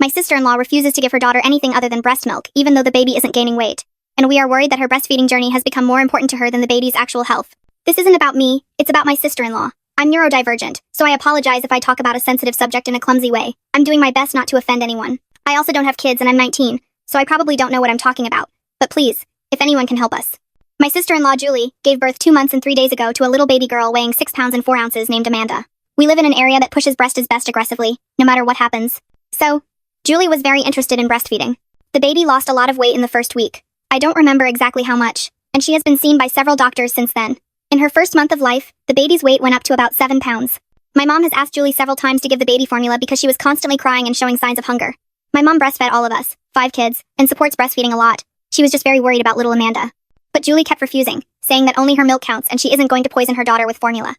My sister-in-law refuses to give her daughter anything other than breast milk, even though the baby isn't gaining weight. And we are worried that her breastfeeding journey has become more important to her than the baby's actual health. This isn't about me, it's about my sister-in-law. I'm neurodivergent, so I apologize if I talk about a sensitive subject in a clumsy way. I'm doing my best not to offend anyone. I also don't have kids and I'm 19, so I probably don't know what I'm talking about. But please, if anyone can help us. My sister-in-law Julie gave birth 2 months and 3 days ago to a little baby girl weighing 6 pounds and 4 ounces named Amanda. We live in an area that pushes breast is best aggressively, no matter what happens. So, Julie was very interested in breastfeeding. The baby lost a lot of weight in the first week. I don't remember exactly how much, and she has been seen by several doctors since then. In her first month of life, the baby's weight went up to about 7 pounds. My mom has asked Julie several times to give the baby formula because she was constantly crying and showing signs of hunger. My mom breastfed all of us, 5 kids, and supports breastfeeding a lot. She was just very worried about little Amanda. But Julie kept refusing, saying that only her milk counts and she isn't going to poison her daughter with formula.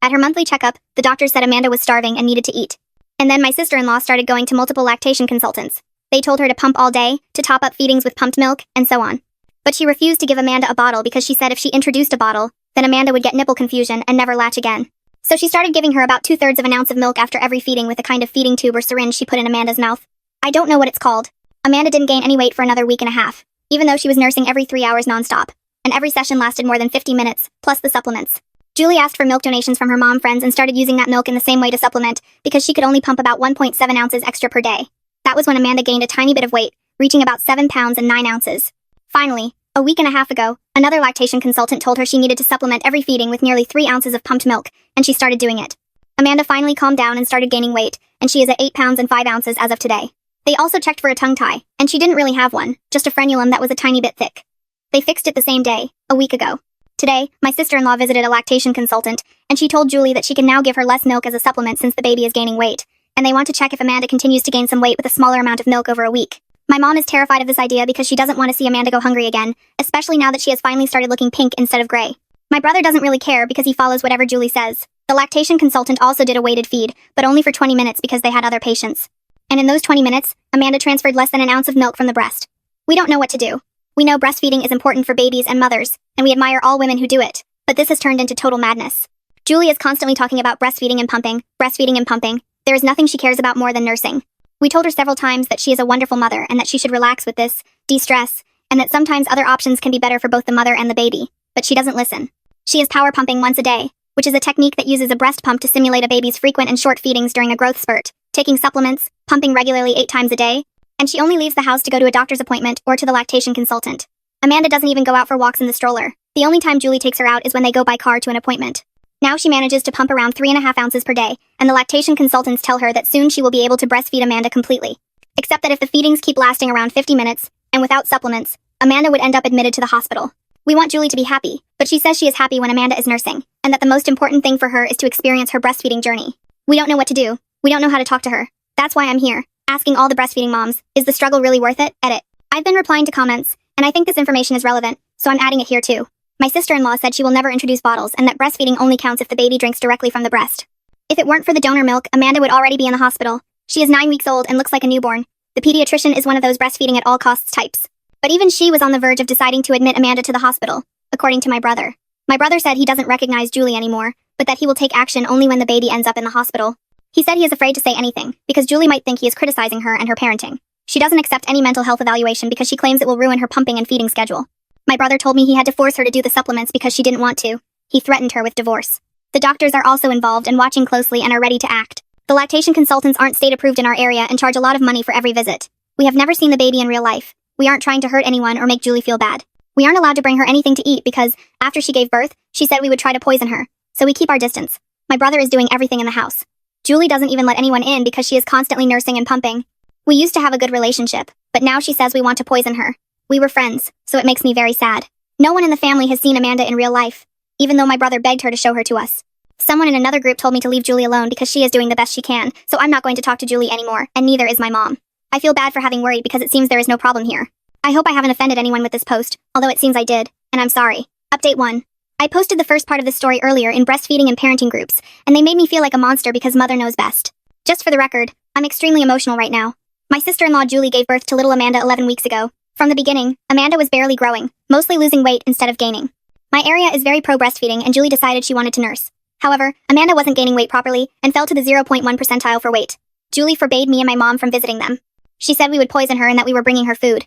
At her monthly checkup, the doctor said Amanda was starving and needed to eat. And then my sister-in-law started going to multiple lactation consultants. They told her to pump all day, to top up feedings with pumped milk, and so on. But she refused to give Amanda a bottle because she said if she introduced a bottle, then Amanda would get nipple confusion and never latch again. So she started giving her about 2/3 of an ounce of milk after every feeding with a kind of feeding tube or syringe she put in Amanda's mouth. I don't know what it's called. Amanda didn't gain any weight for another week and a half, even though she was nursing every 3 hours nonstop. And every session lasted more than 50 minutes, plus the supplements. Julie asked for milk donations from her mom friends and started using that milk in the same way to supplement, because she could only pump about 1.7 ounces extra per day. That was when Amanda gained a tiny bit of weight, reaching about 7 pounds and 9 ounces. Finally, a week and a half ago, another lactation consultant told her she needed to supplement every feeding with nearly 3 ounces of pumped milk, and she started doing it. Amanda finally calmed down and started gaining weight, and she is at 8 pounds and 5 ounces as of today. They also checked for a tongue tie, and she didn't really have one, just a frenulum that was a tiny bit thick. They fixed it the same day, a week ago. Today, my sister-in-law visited a lactation consultant, and she told Julie that she can now give her less milk as a supplement since the baby is gaining weight, and they want to check if Amanda continues to gain some weight with a smaller amount of milk over a week. My mom is terrified of this idea because she doesn't want to see Amanda go hungry again, especially now that she has finally started looking pink instead of gray. My brother doesn't really care because he follows whatever Julie says. The lactation consultant also did a weighted feed, but only for 20 minutes because they had other patients. And in those 20 minutes, Amanda transferred less than an ounce of milk from the breast. We don't know what to do. We know breastfeeding is important for babies and mothers, and we admire all women who do it, but this has turned into total madness. Julie is constantly talking about breastfeeding and pumping, breastfeeding and pumping. There is nothing she cares about more than nursing. We told her several times that she is a wonderful mother and that she should relax with this, de-stress, and that sometimes other options can be better for both the mother and the baby, but she doesn't listen. She is power pumping once a day, which is a technique that uses a breast pump to simulate a baby's frequent and short feedings during a growth spurt, taking supplements, pumping regularly 8 times a day, and she only leaves the house to go to a doctor's appointment or to the lactation consultant. Amanda doesn't even go out for walks in the stroller. The only time Julie takes her out is when they go by car to an appointment. Now she manages to pump around 3.5 ounces per day, and the lactation consultants tell her that soon she will be able to breastfeed Amanda completely. Except that if the feedings keep lasting around 50 minutes, and without supplements, Amanda would end up admitted to the hospital. We want Julie to be happy, but she says she is happy when Amanda is nursing, and that the most important thing for her is to experience her breastfeeding journey. We don't know what to do. We don't know how to talk to her. That's why I'm here, asking all the breastfeeding moms, is the struggle really worth it? Edit. I've been replying to comments, and I think this information is relevant, so I'm adding it here too. My sister-in-law said she will never introduce bottles and that breastfeeding only counts if the baby drinks directly from the breast. If it weren't for the donor milk, Amanda would already be in the hospital. She is 9 weeks old and looks like a newborn. The pediatrician is one of those breastfeeding at all costs types. But even she was on the verge of deciding to admit Amanda to the hospital, according to my brother. My brother said he doesn't recognize Julie anymore, but that he will take action only when the baby ends up in the hospital. He said he is afraid to say anything, because Julie might think he is criticizing her and her parenting. She doesn't accept any mental health evaluation because she claims it will ruin her pumping and feeding schedule. My brother told me he had to force her to do the supplements because she didn't want to. He threatened her with divorce. The doctors are also involved and watching closely and are ready to act. The lactation consultants aren't state-approved in our area and charge a lot of money for every visit. We have never seen the baby in real life. We aren't trying to hurt anyone or make Julie feel bad. We aren't allowed to bring her anything to eat because, after she gave birth, she said we would try to poison her. So we keep our distance. My brother is doing everything in the house. Julie doesn't even let anyone in because she is constantly nursing and pumping. We used to have a good relationship, but now she says we want to poison her. We were friends, so it makes me very sad. No one in the family has seen Amanda in real life, even though my brother begged her to show her to us. Someone in another group told me to leave Julie alone because she is doing the best she can, so I'm not going to talk to Julie anymore, and neither is my mom. I feel bad for having worried because it seems there is no problem here. I hope I haven't offended anyone with this post, although it seems I did, and I'm sorry. Update 1. I posted the first part of this story earlier in breastfeeding and parenting groups, and they made me feel like a monster because mother knows best. Just for the record, I'm extremely emotional right now. My sister-in-law Julie gave birth to little Amanda 11 weeks ago. From the beginning, Amanda was barely growing, mostly losing weight instead of gaining. My area is very pro-breastfeeding and Julie decided she wanted to nurse. However, Amanda wasn't gaining weight properly and fell to the 0.1 percentile for weight. Julie forbade me and my mom from visiting them. She said we would poison her and that we were bringing her food.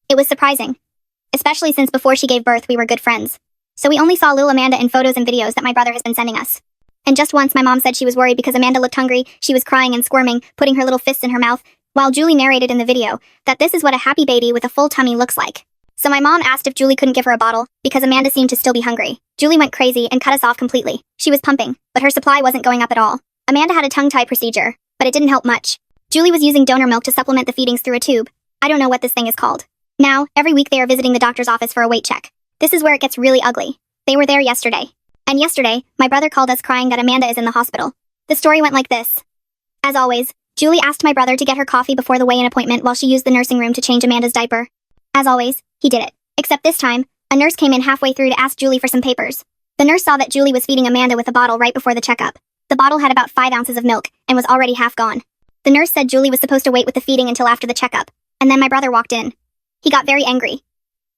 It was surprising, especially since before she gave birth we were good friends. So we only saw little Amanda in photos and videos that my brother has been sending us. And just once my mom said she was worried because Amanda looked hungry, she was crying and squirming, putting her little fists in her mouth, while Julie narrated in the video that this is what a happy baby with a full tummy looks like. So my mom asked if Julie couldn't give her a bottle, because Amanda seemed to still be hungry. Julie went crazy and cut us off completely. She was pumping, but her supply wasn't going up at all. Amanda had a tongue-tie procedure, but it didn't help much. Julie was using donor milk to supplement the feedings through a tube. I don't know what this thing is called. Now, every week they are visiting the doctor's office for a weight check. This is where it gets really ugly. They were there yesterday. And yesterday, my brother called us crying that Amanda is in the hospital. The story went like this. As always, Julie asked my brother to get her coffee before the weigh-in appointment while she used the nursing room to change Amanda's diaper. As always, he did it. Except this time, a nurse came in halfway through to ask Julie for some papers. The nurse saw that Julie was feeding Amanda with a bottle right before the checkup. The bottle had about 5 ounces of milk and was already half gone. The nurse said Julie was supposed to wait with the feeding until after the checkup, and then my brother walked in. He got very angry.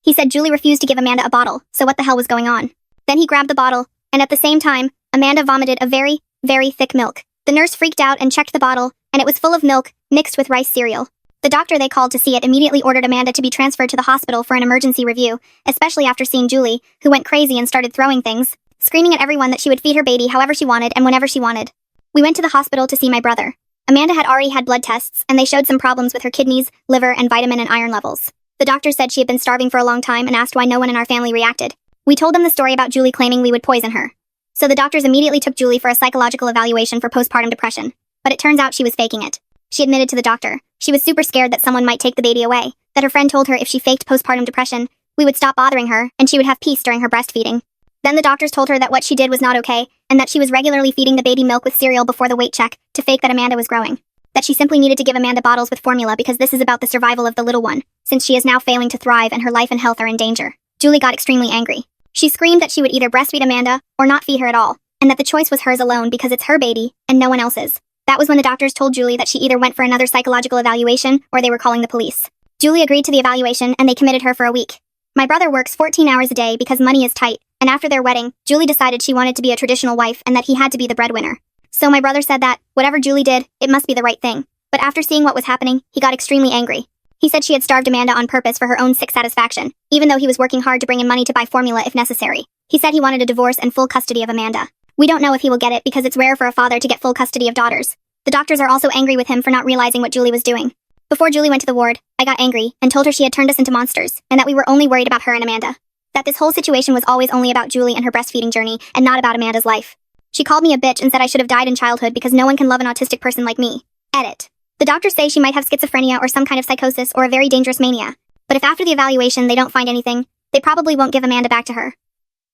He said Julie refused to give Amanda a bottle, so what the hell was going on? Then he grabbed the bottle, and at the same time, Amanda vomited a very, very thick milk. The nurse freaked out and checked the bottle, and it was full of milk, mixed with rice cereal. The doctor they called to see it immediately ordered Amanda to be transferred to the hospital for an emergency review, especially after seeing Julie, who went crazy and started throwing things, screaming at everyone that she would feed her baby however she wanted and whenever she wanted. We went to the hospital to see my brother. Amanda had already had blood tests, and they showed some problems with her kidneys, liver, and vitamin and iron levels. The doctor said she had been starving for a long time and asked why no one in our family reacted. We told them the story about Julie claiming we would poison her. So the doctors immediately took Julie for a psychological evaluation for postpartum depression. But it turns out she was faking it. She admitted to the doctor. She was super scared that someone might take the baby away, that her friend told her if she faked postpartum depression, we would stop bothering her, and she would have peace during her breastfeeding. Then the doctors told her that what she did was not okay, and that she was regularly feeding the baby milk with cereal before the weight check, to fake that Amanda was growing. That she simply needed to give Amanda bottles with formula because this is about the survival of the little one, since she is now failing to thrive and her life and health are in danger. Julie got extremely angry. She screamed that she would either breastfeed Amanda, or not feed her at all, and that the choice was hers alone because it's her baby, and no one else's. That was when the doctors told Julie that she either went for another psychological evaluation, or they were calling the police. Julie agreed to the evaluation, and they committed her for a week. My brother works 14 hours a day because money is tight, and after their wedding, Julie decided she wanted to be a traditional wife and that he had to be the breadwinner. So my brother said that, whatever Julie did, it must be the right thing. But after seeing what was happening, he got extremely angry. He said she had starved Amanda on purpose for her own sick satisfaction, even though he was working hard to bring in money to buy formula if necessary. He said he wanted a divorce and full custody of Amanda. We don't know if he will get it because it's rare for a father to get full custody of daughters. The doctors are also angry with him for not realizing what Julie was doing. Before Julie went to the ward, I got angry and told her she had turned us into monsters, and that we were only worried about her and Amanda. That this whole situation was always only about Julie and her breastfeeding journey, and not about Amanda's life. She called me a bitch and said I should have died in childhood because no one can love an autistic person like me. Edit. The doctors say she might have schizophrenia or some kind of psychosis or a very dangerous mania. But if after the evaluation they don't find anything, they probably won't give Amanda back to her.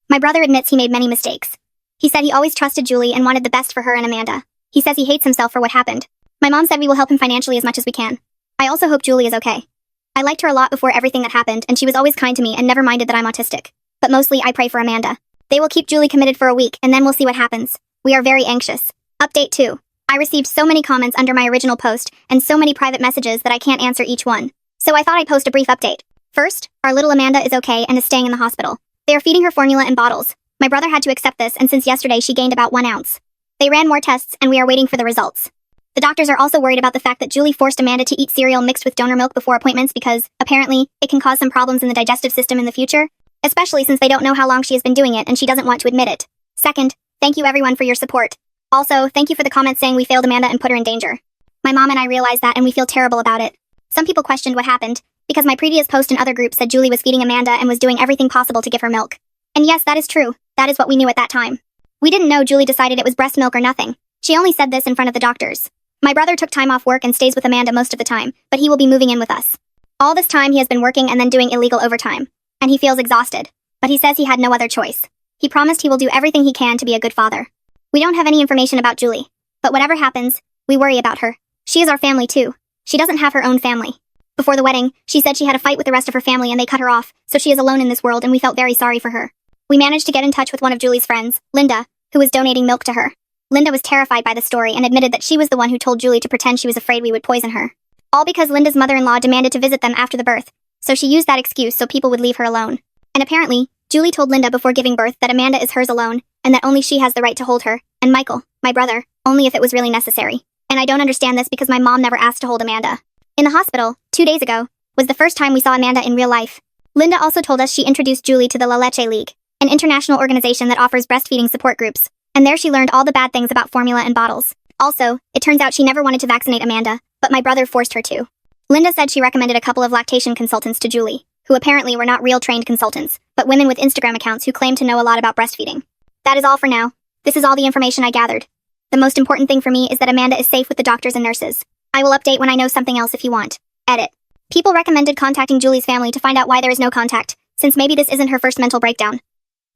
My brother admits he made many mistakes. He said he always trusted Julie and wanted the best for her and Amanda. He says he hates himself for what happened. My mom said we will help him financially as much as we can. I also hope Julie is okay. I liked her a lot before everything that happened, and she was always kind to me and never minded that I'm autistic. But mostly I pray for Amanda. They will keep Julie committed for a week, and then we'll see what happens. We are very anxious. Update 2. I received so many comments under my original post, and so many private messages that I can't answer each one. So I thought I'd post a brief update. First, our little Amanda is okay and is staying in the hospital. They are feeding her formula in bottles. My brother had to accept this, and since yesterday she gained about 1 ounce. They ran more tests, and we are waiting for the results. The doctors are also worried about the fact that Julie forced Amanda to eat cereal mixed with donor milk before appointments because, apparently, it can cause some problems in the digestive system in the future, especially since they don't know how long she has been doing it and she doesn't want to admit it. Second, thank you everyone for your support. Also, thank you for the comments saying we failed Amanda and put her in danger. My mom and I realized that and we feel terrible about it. Some people questioned what happened, because my previous post in other groups said Julie was feeding Amanda and was doing everything possible to give her milk. And yes, that is true. That is what we knew at that time. We didn't know Julie decided it was breast milk or nothing. She only said this in front of the doctors. My brother took time off work and stays with Amanda most of the time, but he will be moving in with us. All this time he has been working and then doing illegal overtime. And he feels exhausted. But he says he had no other choice. He promised he will do everything he can to be a good father. We don't have any information about Julie. But whatever happens, we worry about her. She is our family too. She doesn't have her own family. Before the wedding, she said she had a fight with the rest of her family and they cut her off, so she is alone in this world and we felt very sorry for her. We managed to get in touch with one of Julie's friends, Linda, who was donating milk to her. Linda was terrified by the story and admitted that she was the one who told Julie to pretend she was afraid we would poison her. All because Linda's mother-in-law demanded to visit them after the birth, so she used that excuse so people would leave her alone. And apparently, Julie told Linda before giving birth that Amanda is hers alone, and that only she has the right to hold her, and Michael, my brother, only if it was really necessary. And I don't understand this because my mom never asked to hold Amanda. In the hospital, 2 days ago, was the first time we saw Amanda in real life. Linda also told us she introduced Julie to the La Leche League, an international organization that offers breastfeeding support groups, and there she learned all the bad things about formula and bottles. Also, it turns out she never wanted to vaccinate Amanda, but my brother forced her to. Linda said she recommended a couple of lactation consultants to Julie, who apparently were not real trained consultants, but women with Instagram accounts who claimed to know a lot about breastfeeding. That is all for now. This is all the information I gathered. The most important thing for me is that Amanda is safe with the doctors and nurses. I will update when I know something else if you want. Edit. People recommended contacting Julie's family to find out why there is no contact, since maybe this isn't her first mental breakdown.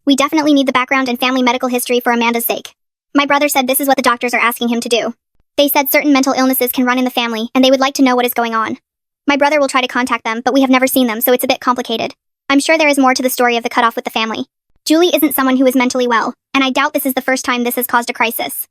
We definitely need the background and family medical history for Amanda's sake. My brother said this is what the doctors are asking him to do. They said certain mental illnesses can run in the family, and they would like to know what is going on. My brother will try to contact them, but we have never seen them, so it's a bit complicated. I'm sure there is more to the story of the cutoff with the family. Julie isn't someone who is mentally well, and I doubt this is the first time this has caused a crisis.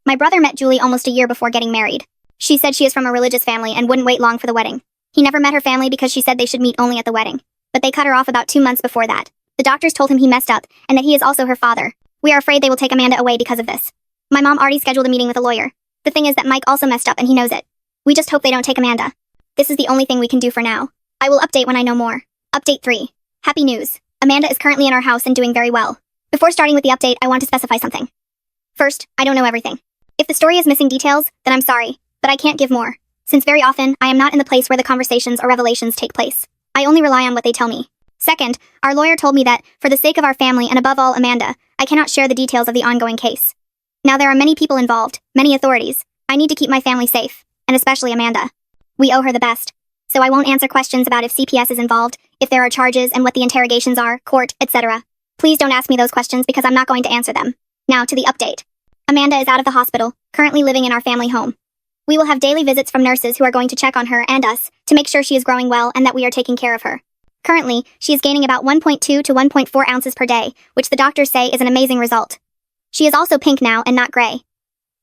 My brother met Julie almost a year before getting married. She said she is from a religious family and wouldn't wait long for the wedding. He never met her family because she said they should meet only at the wedding. But they cut her off about 2 months before that. The doctors told him he messed up, and that he is also her father. We are afraid they will take Amanda away because of this. My mom already scheduled a meeting with a lawyer. The thing is that Mike also messed up and he knows it. We just hope they don't take Amanda. This is the only thing we can do for now. I will update when I know more. Update 3. Happy news. Amanda is currently in our house and doing very well. Before starting with the update, I want to specify something. First, I don't know everything. If the story is missing details, then I'm sorry, but I can't give more, since very often, I am not in the place where the conversations or revelations take place. I only rely on what they tell me. Second, our lawyer told me that, for the sake of our family and above all Amanda, I cannot share the details of the ongoing case. Now there are many people involved, many authorities. I need to keep my family safe, and especially Amanda. We owe her the best. So I won't answer questions about if CPS is involved, if there are charges and what the interrogations are, court, etc. Please don't ask me those questions because I'm not going to answer them. Now to the update. Amanda is out of the hospital, currently living in our family home. We will have daily visits from nurses who are going to check on her and us to make sure she is growing well and that we are taking care of her. Currently, she is gaining about 1.2 to 1.4 ounces per day, which the doctors say is an amazing result. She is also pink now and not gray.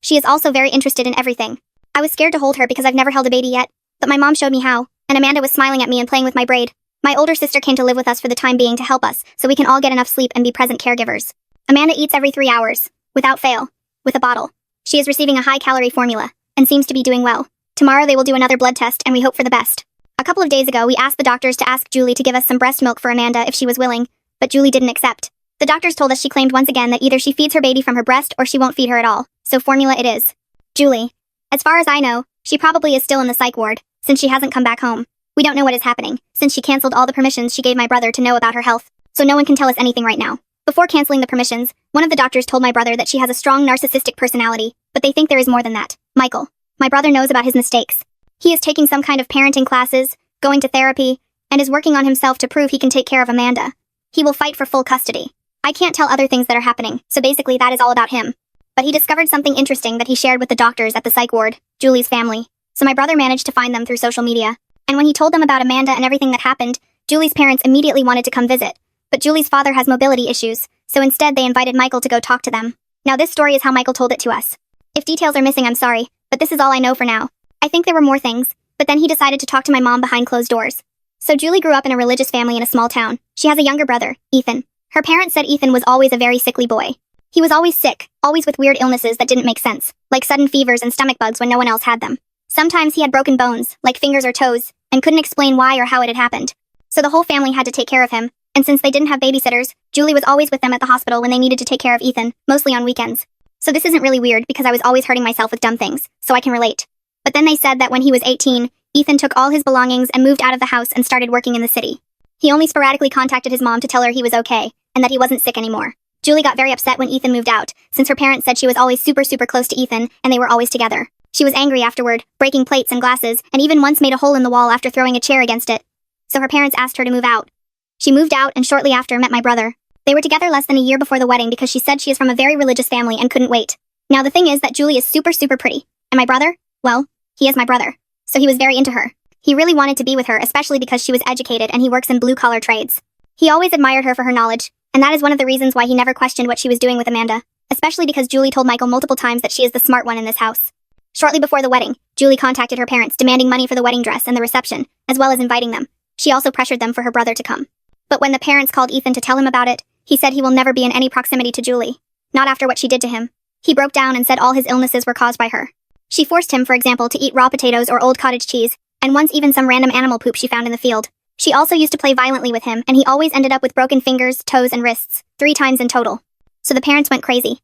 She is also very interested in everything. I was scared to hold her because I've never held a baby yet, but my mom showed me how, and Amanda was smiling at me and playing with my braid. My older sister came to live with us for the time being to help us so we can all get enough sleep and be present caregivers. Amanda eats every 3 hours, without fail, with a bottle. She is receiving a high-calorie formula, and seems to be doing well. Tomorrow they will do another blood test and we hope for the best. A couple of days ago we asked the doctors to ask Julie to give us some breast milk for Amanda if she was willing, but Julie didn't accept. The doctors told us she claimed once again that either she feeds her baby from her breast or she won't feed her at all, so formula it is. Julie. As far as I know, she probably is still in the psych ward, since she hasn't come back home. We don't know what is happening, since she cancelled all the permissions she gave my brother to know about her health, so no one can tell us anything right now. Before canceling the permissions, one of the doctors told my brother that she has a strong narcissistic personality, but they think there is more than that. Michael. My brother knows about his mistakes. He is taking some kind of parenting classes, going to therapy, and is working on himself to prove he can take care of Amanda. He will fight for full custody. I can't tell other things that are happening, so basically that is all about him. But he discovered something interesting that he shared with the doctors at the psych ward, Julie's family. So my brother managed to find them through social media. And when he told them about Amanda and everything that happened, Julie's parents immediately wanted to come visit. But Julie's father has mobility issues, so instead they invited Michael to go talk to them. Now this story is how Michael told it to us. If details are missing, I'm sorry, but this is all I know for now. I think there were more things, but then he decided to talk to my mom behind closed doors. So Julie grew up in a religious family in a small town. She has a younger brother, Ethan. Her parents said Ethan was always a very sickly boy. He was always sick, always with weird illnesses that didn't make sense, like sudden fevers and stomach bugs when no one else had them. Sometimes he had broken bones, like fingers or toes, and couldn't explain why or how it had happened. So the whole family had to take care of him, and since they didn't have babysitters, Julie was always with them at the hospital when they needed to take care of Ethan, mostly on weekends. So this isn't really weird because I was always hurting myself with dumb things, so I can relate. But then they said that when he was 18, Ethan took all his belongings and moved out of the house and started working in the city. He only sporadically contacted his mom to tell her he was okay, and that he wasn't sick anymore. Julie got very upset when Ethan moved out, since her parents said she was always super close to Ethan, and they were always together. She was angry afterward, breaking plates and glasses, and even once made a hole in the wall after throwing a chair against it. So her parents asked her to move out. She moved out and shortly after met my brother. They were together less than a year before the wedding because she said she is from a very religious family and couldn't wait. Now the thing is that Julie is super pretty, and my brother, well, he is my brother. So he was very into her. He really wanted to be with her, especially because she was educated and he works in blue-collar trades. He always admired her for her knowledge, and that is one of the reasons why he never questioned what she was doing with Amanda, especially because Julie told Michael multiple times that she is the smart one in this house. Shortly before the wedding, Julie contacted her parents demanding money for the wedding dress and the reception, as well as inviting them. She also pressured them for her brother to come. But when the parents called Ethan to tell him about it, he said he will never be in any proximity to Julie. Not after what she did to him. He broke down and said all his illnesses were caused by her. She forced him, for example, to eat raw potatoes or old cottage cheese, and once even some random animal poop she found in the field. She also used to play violently with him, and he always ended up with broken fingers, toes, and wrists, 3 times in total. So the parents went crazy.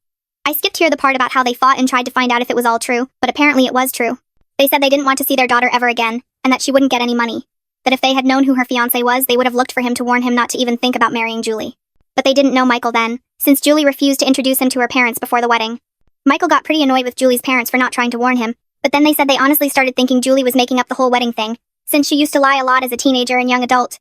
I skipped here the part about how they fought and tried to find out if it was all true, but apparently it was true. They said they didn't want to see their daughter ever again, and that she wouldn't get any money. That if they had known who her fiancé was, they would have looked for him to warn him not to even think about marrying Julie. But they didn't know Michael then, since Julie refused to introduce him to her parents before the wedding. Michael got pretty annoyed with Julie's parents for not trying to warn him, but then they said they honestly started thinking Julie was making up the whole wedding thing, since she used to lie a lot as a teenager and young adult.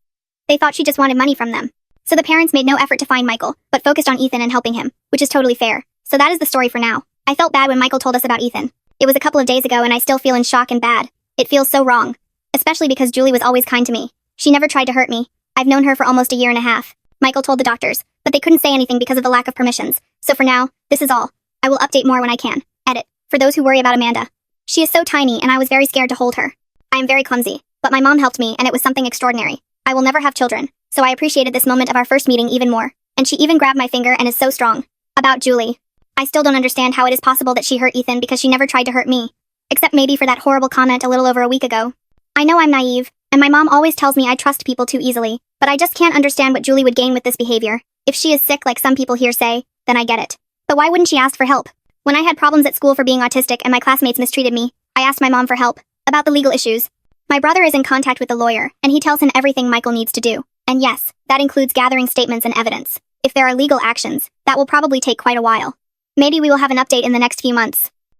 They thought she just wanted money from them. So the parents made no effort to find Michael, but focused on Ethan and helping him, which is totally fair. So that is the story for now. I felt bad when Michael told us about Ethan. It was a couple of days ago and I still feel in shock and bad. It feels so wrong. Especially because Julie was always kind to me. She never tried to hurt me. I've known her for almost a year and a half. Michael told the doctors, but they couldn't say anything because of the lack of permissions. So for now, this is all. I will update more when I can. Edit. For those who worry about Amanda. She is so tiny and I was very scared to hold her. I am very clumsy, but my mom helped me and it was something extraordinary. I will never have children, so I appreciated this moment of our first meeting even more. And she even grabbed my finger and is so strong. About Julie. I still don't understand how it is possible that she hurt Ethan because she never tried to hurt me. Except maybe for that horrible comment a little over a week ago. I know I'm naive, and my mom always tells me I trust people too easily, but I just can't understand what Julie would gain with this behavior. If she is sick like some people here say, then I get it. But why wouldn't she ask for help? When I had problems at school for being autistic and my classmates mistreated me, I asked my mom for help. About the legal issues. My brother is in contact with the lawyer, and he tells him everything Michael needs to do. And yes, that includes gathering statements and evidence. If there are legal actions, that will probably take quite a while. Maybe we will have an update in the next few months.